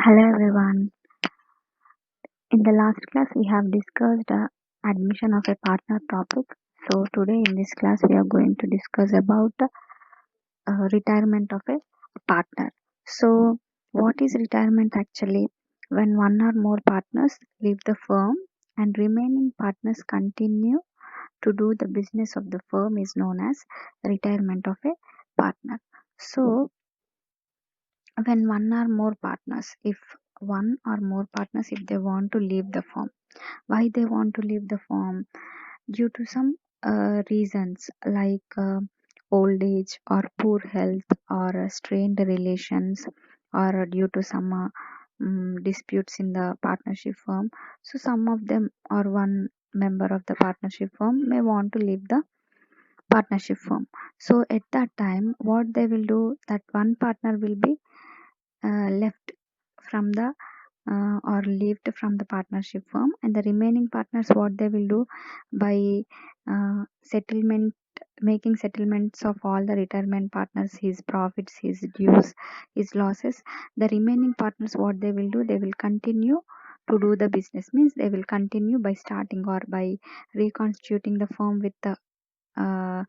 Hello everyone. In the last class, we have discussed admission of a partner topic. So today in this class, we are going to discuss about retirement of a partner. So what is retirement actually? When one or more partners leave the firm and remaining partners continue to do the business of the firm is known as retirement of a partner. So when one or more partners, if one or more partners, if they want to leave the firm, why they want to leave the firm? Due to some reasons like old age or poor health or strained relations or due to some disputes in the partnership firm. So some of them or one member of the partnership firm may want to leave the partnership firm. So at that time what they will do, that one partner will be left from the or left from the partnership firm, and the remaining partners what they will do, by settlement, making settlements of all the retirement partners, his profits, his dues, his losses, the remaining partners what they will do, they will continue to do the business, means they will continue by starting or by reconstituting the firm with the uh,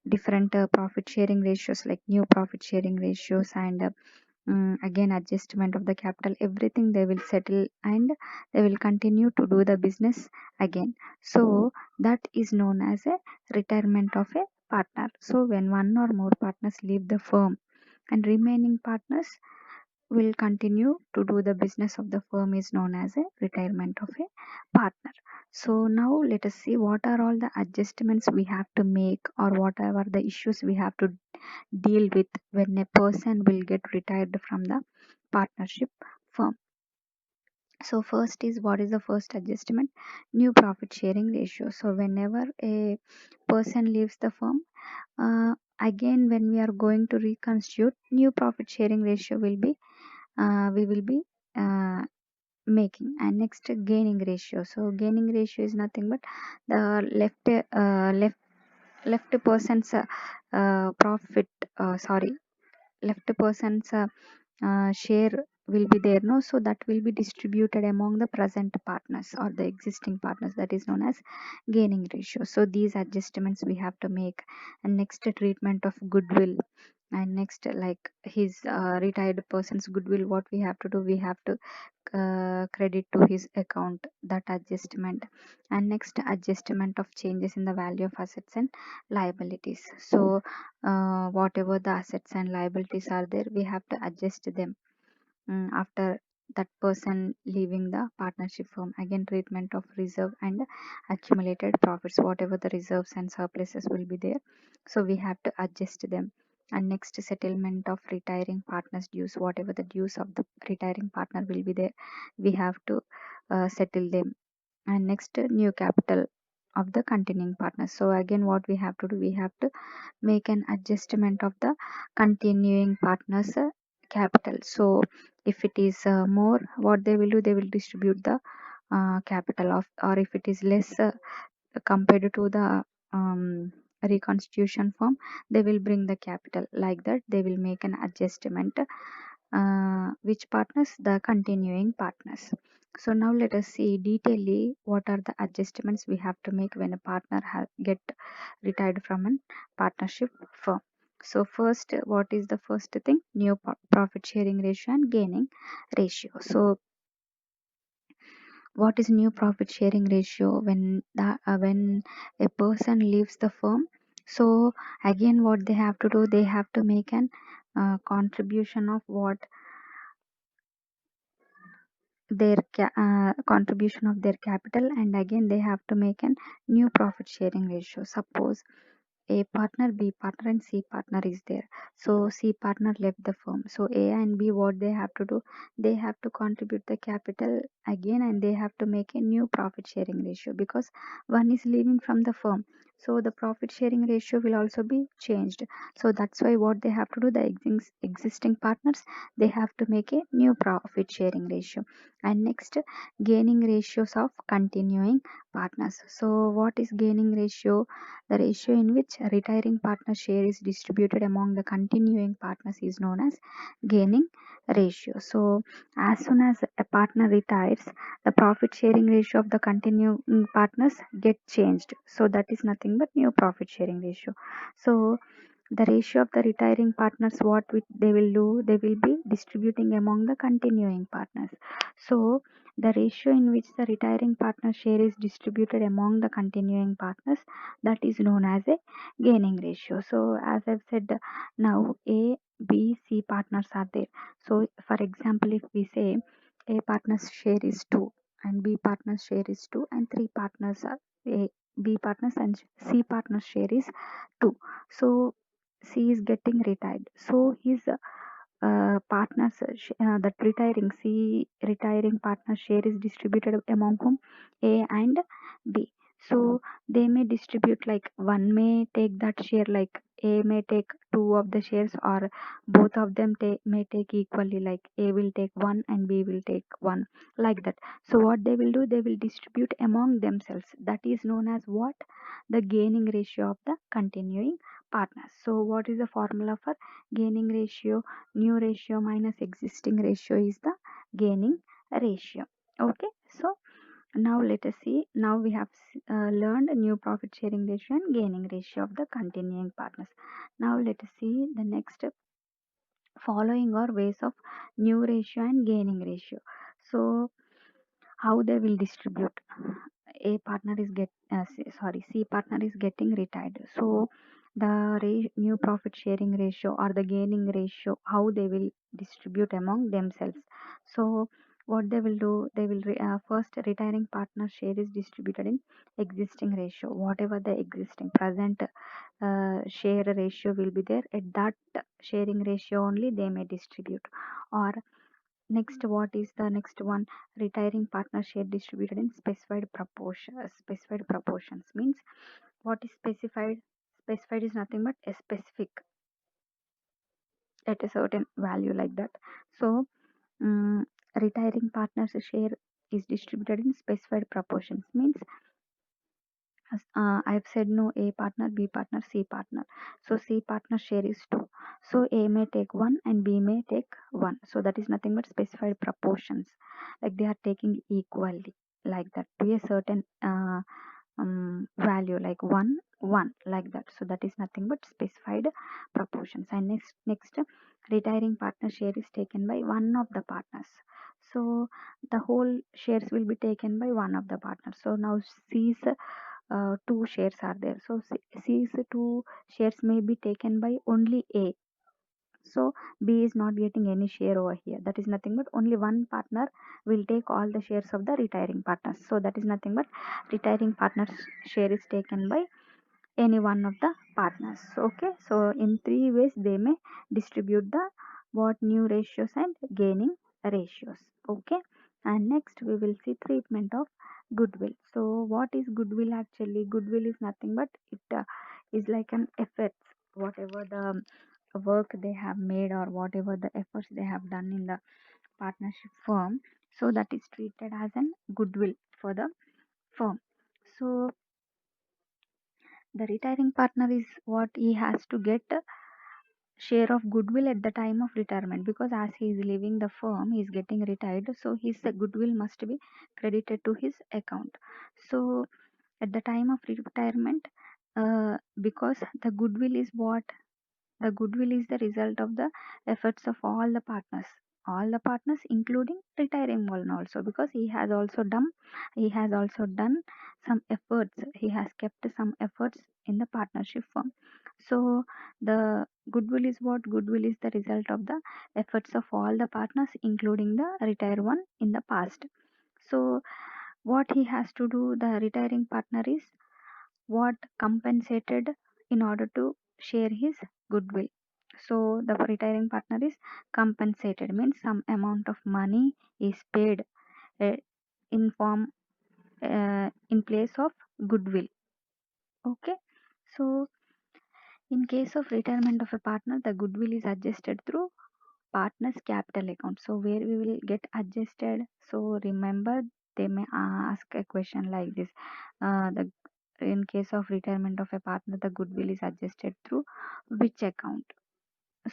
different profit sharing ratios, like new profit sharing ratios, and again adjustment of the capital, everything they will settle, and they will continue to do the business again. So that is known as a retirement of a partner. So when one or more partners leave the firm and remaining partners will continue to do the business of the firm is known as a retirement of a partner. So now let us see what are all the adjustments we have to make, or whatever the issues we have to deal with when a person will get retired from the partnership firm. So first is, what is the first adjustment? New profit sharing ratio. So whenever a person leaves the firm, again when we are going to reconstitute, new profit sharing ratio will be we will be uh, making. And next, gaining ratio. So gaining ratio is nothing but the left person's profit, sorry, left person's share will be there, no? So that will be distributed among the present partners or the existing partners, that is known as gaining ratio. So these adjustments we have to make. And next, treatment of goodwill. And next, like his retired person's goodwill, what we have to do, we have to credit to his account, that adjustment. And next, adjustment of changes in the value of assets and liabilities. So whatever the assets and liabilities are there, we have to adjust them after that person leaving the partnership firm. Again, treatment of reserve and accumulated profits, whatever the reserves and surpluses will be there, so we have to adjust them. And next, settlement of retiring partners dues, whatever the dues of the retiring partner will be there, we have to settle them. And next, new capital of the continuing partners. So again what we have to do, we have to make an adjustment of the continuing partners capital. So if it is more, what they will do, they will distribute the capital of, or if it is less compared to the reconstitution form, they will bring the capital, like that they will make an adjustment. Which partners? The continuing partners. So now let us see detailedly what are the adjustments we have to make when a partner get retired from a partnership firm. So first, what is the first thing? New profit sharing ratio and gaining ratio. So what is new profit sharing ratio? When a person leaves the firm, so again what they have to do, they have to make an contribution of what their contribution of their capital, and again they have to make an new profit sharing ratio. Suppose a partner, B partner, and C partner is there. So C partner left the firm. So A and B, what they have to do, they have to contribute the capital again, and they have to make a new profit sharing ratio, because one is leaving from the firm. So the profit sharing ratio will also be changed. So that's why what they have to do, the existing partners, they have to make a new profit sharing ratio. And next, gaining ratios of continuing partners. So, what is gaining ratio? The ratio in which a retiring partner share is distributed among the continuing partners is known as gaining ratio. So, as soon as a partner retires, the profit sharing ratio of the continuing partners get changed. So, that is nothing but new profit sharing ratio. So, the ratio of the retiring partners, they will do, they will be distributing among the continuing partners. So, the ratio in which the retiring partner share is distributed among the continuing partners, that is known as a gaining ratio. So, as I've said, now A, B, C partners are there. So, for example, if we say A partner's share is 2 and B partner's share is 2 and 3 partners are A, B partners and C partner's share is 2. So, C is getting retired. So, his partners that retiring partner share is distributed among whom? A and B. So they may distribute, like one may take that share, like A may take two of the shares, or both of them may take equally, like A will take one and B will take one, like that. So what they will do, they will distribute among themselves. That is known as what? The gaining ratio of the continuing partners. So what is the formula for gaining ratio? New ratio minus existing ratio is the gaining ratio. Okay, so now let us see. Now we have learned new profit sharing ratio and gaining ratio of the continuing partners. Now let us see the next following are ways of new ratio and gaining ratio. So how they will distribute? A partner is C partner is getting retired. So the new profit sharing ratio or the gaining ratio, how they will distribute among themselves. So what they will do, they will first retiring partner share is distributed in existing ratio. Whatever the existing present share ratio will be there, at that sharing ratio only they may distribute. Or next, what is the next one? Retiring partner share distributed in specified proportion. Specified proportions means, what is specified? Specified is nothing but a specific at a certain value, like that. So, retiring partner's share is distributed in specified proportions means, I've said no, A partner, B partner, C partner. So C partner share is 2. So A may take 1 and B may take 1. So that is nothing but specified proportions. Like they are taking equally, like that, to a certain value, like 1, 1, like that. So that is nothing but specified proportions. And next, retiring partner share is taken by one of the partners. So the whole shares will be taken by one of the partners. So now C's two shares are there. So C's two shares may be taken by only A. So B is not getting any share over here. That is nothing but only one partner will take all the shares of the retiring partners. So that is nothing but retiring partners share is taken by any one of the partners. Okay, so in three ways they may distribute the what new ratios and gaining ratios. Okay, and next we will see treatment of goodwill. So what is goodwill? Actually, goodwill is nothing but it is like an effects, whatever the work they have made or whatever the efforts they have done in the partnership firm, so that is treated as an goodwill for the firm. So the retiring partner is what he has to get share of goodwill at the time of retirement, because as he is leaving the firm, he is getting retired, so his goodwill must be credited to his account. So at the time of retirement, because the goodwill is what? The goodwill is the result of the efforts of all the partners, including retiring one also, because he has also done some efforts. He has kept some efforts in the partnership firm. So the goodwill is what? Goodwill is the result of the efforts of all the partners, including the retired one in the past. So what he has to do, the retiring partner is what? Compensated in order to share his goodwill. So the retiring partner is compensated means some amount of money is paid uh, in form in place of goodwill. Okay, so in case of retirement of a partner, the goodwill is adjusted through partner's capital account. So where we will get adjusted? So remember they may ask a question like this. The In case of retirement of a partner, the goodwill is adjusted through which account?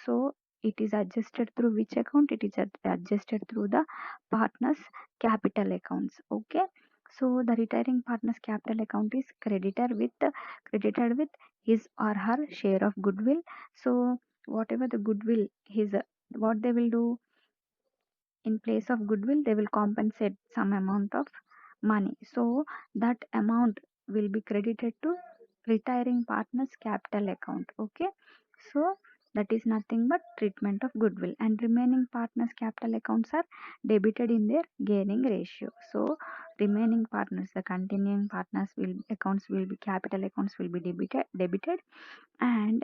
So it is adjusted through which account? It is adjusted through the partner's capital accounts. Okay. So the retiring partner's capital account is credited with his or her share of goodwill. So whatever the goodwill his what they will do, in place of goodwill they will compensate some amount of money, so that amount will be credited to retiring partner's capital account. Okay. So that is nothing but treatment of goodwill, and remaining partners capital accounts are debited in their gaining ratio. So remaining partners, the continuing partners will accounts will be capital accounts will be debited, and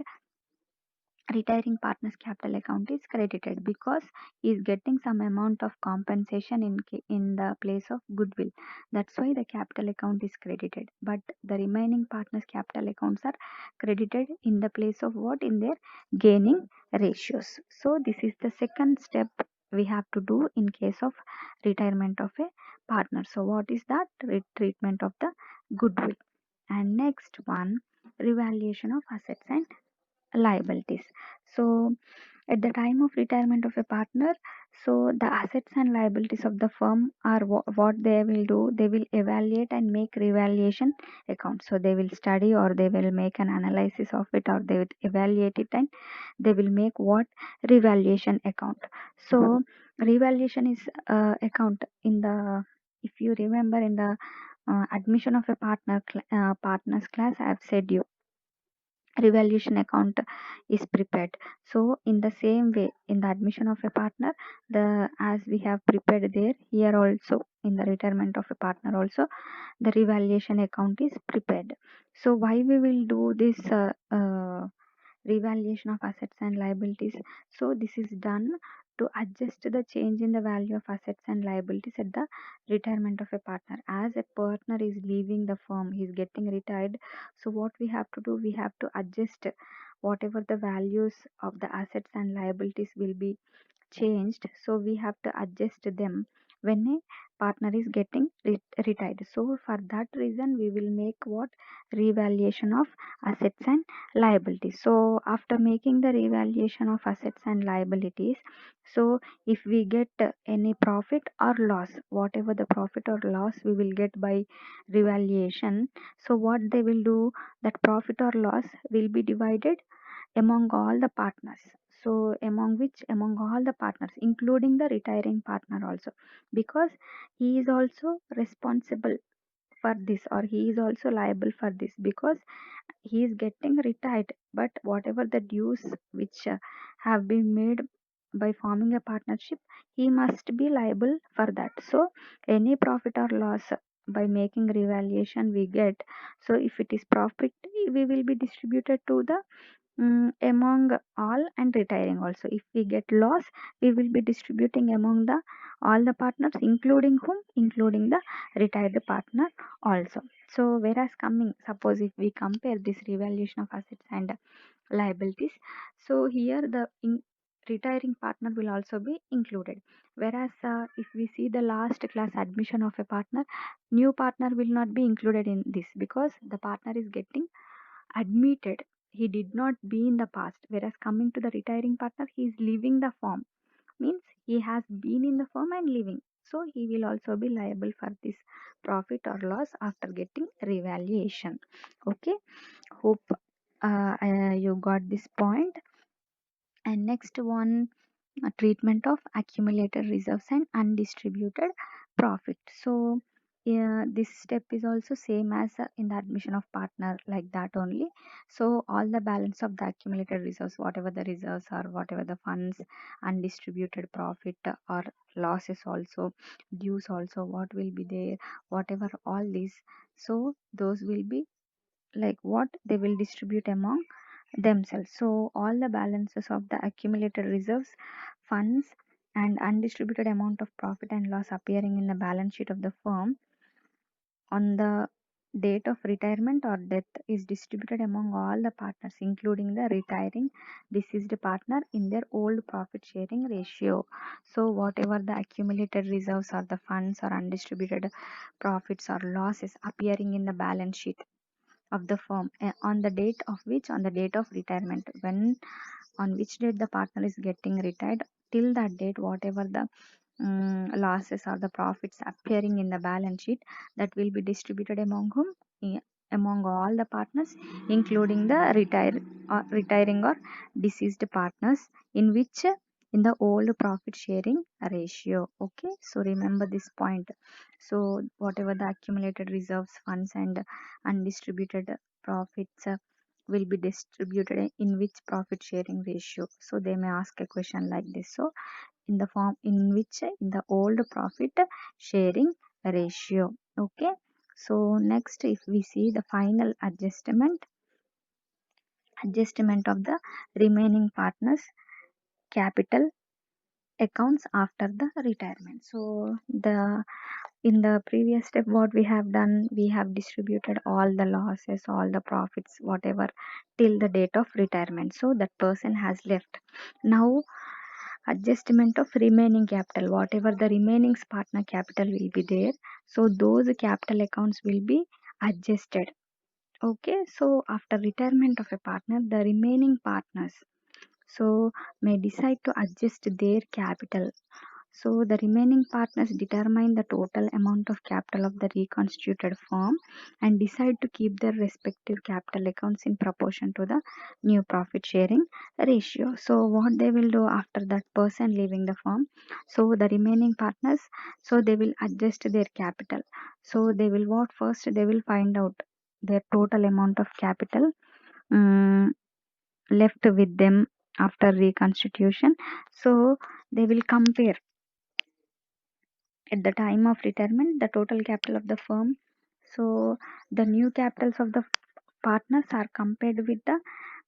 retiring partner's capital account is credited because he is getting some amount of compensation in the place of goodwill. That's why the capital account is credited, but the remaining partner's capital accounts are credited in the place of what? In their gaining ratios. So this is the second step we have to do in case of retirement of a partner. So what is that? Treatment of the goodwill. And next one, revaluation of assets and liabilities. So at the time of retirement of a partner, so the assets and liabilities of the firm are what they will do, they will evaluate and make revaluation account. So they will study, or they will make an analysis of it, or they will evaluate it, and they will make what? Revaluation account. So revaluation is account in the, if you remember in the admission of a partners class, I have said you revaluation account is prepared. So in the same way, in the admission of a partner, the as we have prepared there, here also in the retirement of a partner also the revaluation account is prepared. So why we will do this revaluation of assets and liabilities? So this is done to adjust the change in the value of assets and liabilities at the retirement of a partner. As a partner is leaving the firm, he is getting retired, so what we have to do, we have to adjust whatever the values of the assets and liabilities will be changed, so we have to adjust them when a partner is getting retired. So for that reason we will make what? Revaluation of assets and liabilities. So after making the revaluation of assets and liabilities, so if we get any profit or loss, whatever the profit or loss we will get by revaluation, so what they will do, that profit or loss will be divided among all the partners. So among which? Among all the partners, including the retiring partner also, because he is also responsible for this, or he is also liable for this, because he is getting retired, but whatever the dues which have been made by forming a partnership, he must be liable for that. So any profit or loss by making revaluation we get, so if it is profit, we will be distributed to the among all, and retiring also. If we get loss, we will be distributing among the all the partners, including whom? Including the retired partner also. So whereas coming, suppose if we compare this revaluation of assets and liabilities, so here the retiring partner will also be included, whereas if we see the last class admission of a partner, new partner will not be included in this, because the partner is getting admitted, he did not be in the past, whereas coming to the retiring partner, he is leaving the firm, means he has been in the firm and leaving, so he will also be liable for this profit or loss after getting revaluation. Okay. Hope you got this point. And next one, treatment of accumulated reserves and undistributed profit. So yeah, this step is also same as in the admission of partner, like that only. So all the balance of the accumulated reserves, whatever the reserves or whatever the funds, undistributed profit or losses also, dues also, what will be there, whatever all these, so those will be like what? They will distribute among themselves. So all the balances of the accumulated reserves, funds, and undistributed amount of profit and loss appearing in the balance sheet of the firm on the date of retirement or death is distributed among all the partners, including the retiring deceased partner in their old profit sharing ratio. So, whatever the accumulated reserves or the funds or undistributed profits or losses appearing in the balance sheet of the firm on the date of retirement, when on which date the partner is getting retired, till that date, whatever the losses or the profits appearing in the balance sheet, that will be distributed among whom? Eh, among all the partners, including the retiring or deceased partners, in which in the old profit sharing ratio. Okay, so remember this point. So whatever the accumulated reserves, funds, and undistributed profits will be distributed in which profit sharing ratio. So they may ask a question like this. So in the form in which in the old profit sharing ratio. Okay, so next, if we see the final adjustment of the remaining partners capital accounts after the retirement. So the in the previous step, what we have done, we have distributed all the losses, all the profits, whatever, till the date of retirement, so that person has left. Now, adjustment of remaining capital, whatever the remaining partner capital will be there, so those capital accounts will be adjusted. Okay, so after retirement of a partner, the remaining partners so may decide to adjust their capital. So the remaining partners determine the total amount of capital of the reconstituted firm and decide to keep their respective capital accounts in proportion to the new profit sharing ratio. So what they will do after that person leaving the firm, so the remaining partners, so they will adjust their capital. So they will what first they will find out their total amount of capital um, left with them after reconstitution. So they will compare at the time of retirement the total capital of the firm. So the new capitals of the partners are compared with the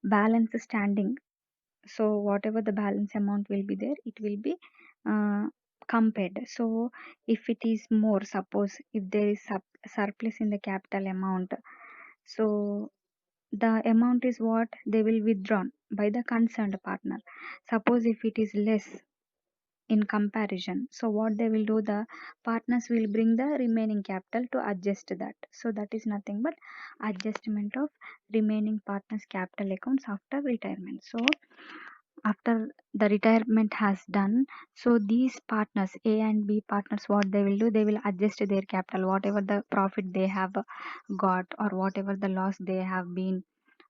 balance standing. So whatever the balance amount will be there, it will be uh, compared. So if it is more, suppose if there is surplus in the capital amount, so the amount is what they will withdrawn by the concerned partner. Suppose if it is less in comparison, so what they will do, the partners will bring the remaining capital to adjust that. So that is nothing but adjustment of remaining partners capital accounts after retirement. So after the retirement has done, so these partners A and B partners, what they will do, they will adjust their capital, whatever the profit they have got or whatever the loss they have been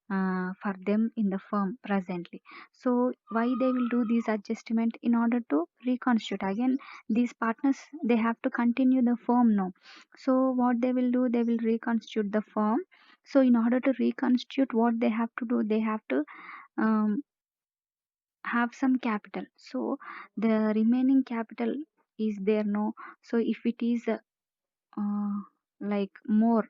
for them in the firm presently. So why they will do this adjustment? In order to reconstitute again, these partners, they have to continue the firm now. So what they will do, they will reconstitute the firm. So in order to reconstitute, what they have to do, they have to um, have some capital. So the remaining capital is there no. So if it is like more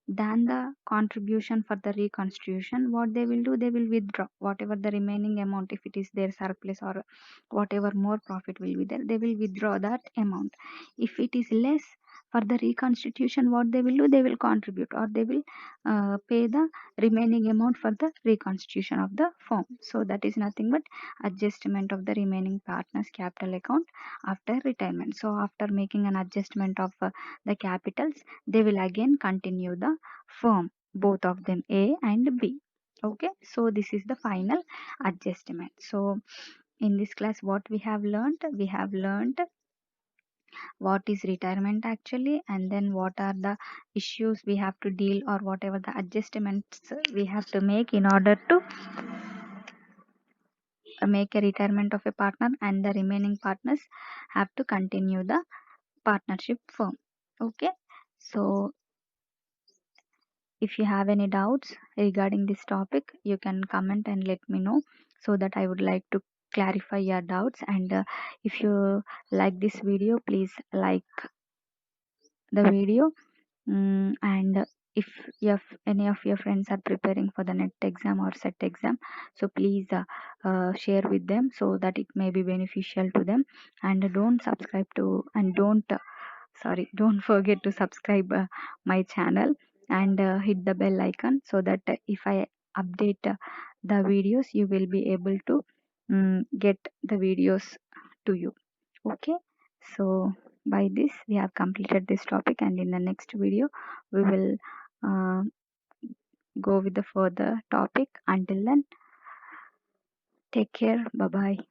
than the contribution for the reconstitution, what they will do, they will withdraw whatever the remaining amount. If it is their surplus or whatever more profit will be there, they will withdraw that amount. If it is less for the reconstitution, what they will do, they will contribute or they will pay the remaining amount for the reconstitution of the firm. So that is nothing but adjustment of the remaining partners capital account after retirement. So after making an adjustment of the capitals, they will again continue the firm, both of them A and B. Okay, so this is the final adjustment. So in this class, what we have learned, what is retirement actually, and then what are the issues we have to deal or whatever the adjustments we have to make in order to make a retirement of a partner, and the remaining partners have to continue the partnership firm. Okay, so if you have any doubts regarding this topic, you can comment and let me know, so that I would like to clarify your doubts. And if you like this video, please like the video. And if any of your friends are preparing for the net exam or set exam, so please share with them so that it may be beneficial to them. And don't subscribe to and don't sorry don't forget to subscribe my channel, and hit the bell icon so that if I update the videos, you will be able to get the videos to you. Okay, so by this we have completed this topic, and in the next video we will uh, go with the further topic. Until then, take care. Bye bye.